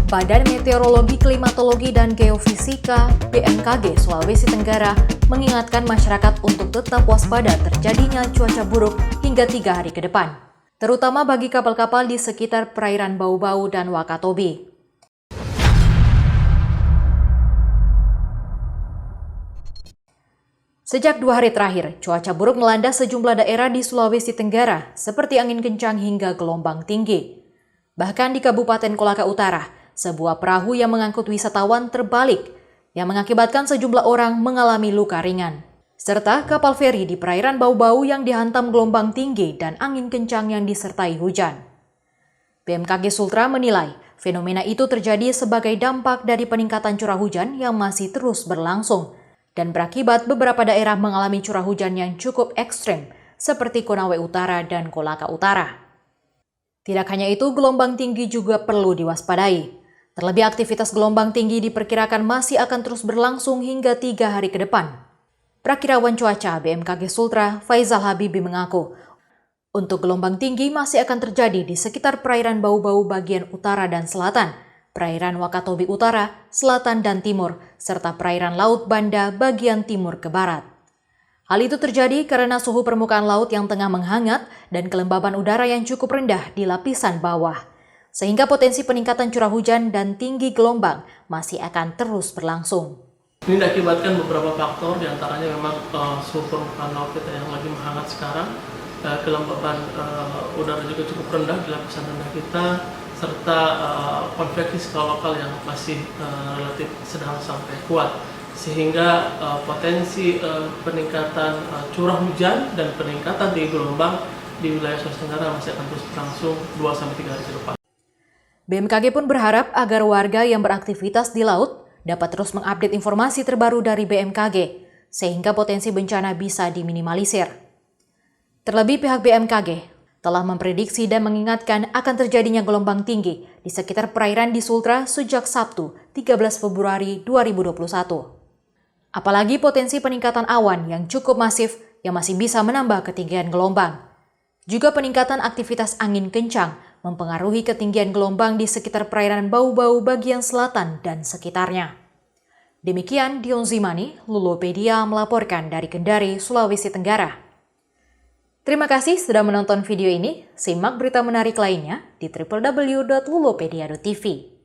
Badan Meteorologi, Klimatologi, dan Geofisika (BMKG) Sulawesi Tenggara mengingatkan masyarakat untuk tetap waspada terjadinya cuaca buruk hingga 3 hari ke depan, terutama bagi kapal-kapal di sekitar perairan Bau-Bau dan Wakatobi. Sejak 2 hari terakhir, cuaca buruk melanda sejumlah daerah di Sulawesi Tenggara, seperti angin kencang hingga gelombang tinggi. Bahkan di Kabupaten Kolaka Utara, sebuah perahu yang mengangkut wisatawan terbalik, yang mengakibatkan sejumlah orang mengalami luka ringan. Serta kapal feri di perairan Bau-Bau yang dihantam gelombang tinggi dan angin kencang yang disertai hujan. BMKG Sultra menilai fenomena itu terjadi sebagai dampak dari peningkatan curah hujan yang masih terus berlangsung, dan berakibat beberapa daerah mengalami curah hujan yang cukup ekstrem, seperti Konawe Utara dan Kolaka Utara. Tidak hanya itu, gelombang tinggi juga perlu diwaspadai. Terlebih aktivitas gelombang tinggi diperkirakan masih akan terus berlangsung hingga 3 hari ke depan. Prakirawan cuaca BMKG Sultra, Faizal Habibi mengaku, untuk gelombang tinggi masih akan terjadi di sekitar perairan Bau-Bau bagian utara dan selatan, perairan Wakatobi Utara, selatan dan timur, serta perairan Laut Banda bagian timur ke barat. Hal itu terjadi karena suhu permukaan laut yang tengah menghangat dan kelembaban udara yang cukup rendah di lapisan bawah, sehingga potensi peningkatan curah hujan dan tinggi gelombang masih akan terus berlangsung. Ini diakibatkan beberapa faktor, diantaranya memang suhu permukaan laut kita yang lagi menghangat sekarang, kelembaban udara juga cukup rendah di lapisan rendah kita, serta konveksi skala lokal yang masih relatif sedang sampai kuat, sehingga potensi peningkatan curah hujan dan peningkatan tinggi gelombang di wilayah Sulawesi Tenggara masih akan terus berlangsung 2-3 hari ke depan. BMKG pun berharap agar warga yang beraktivitas di laut dapat terus mengupdate informasi terbaru dari BMKG, sehingga potensi bencana bisa diminimalisir. Terlebih pihak BMKG telah memprediksi dan mengingatkan akan terjadinya gelombang tinggi di sekitar perairan di Sultra sejak Sabtu 13 Februari 2021. Apalagi potensi peningkatan awan yang cukup masif yang masih bisa menambah ketinggian gelombang. Juga peningkatan aktivitas angin kencang mempengaruhi ketinggian gelombang di sekitar perairan Bau-Bau bagian selatan dan sekitarnya. Demikian Dion Zimani, Lulupedia melaporkan dari Kendari, Sulawesi Tenggara. Terima kasih sudah menonton video ini. Simak berita menarik lainnya di www.lulupedia.tv.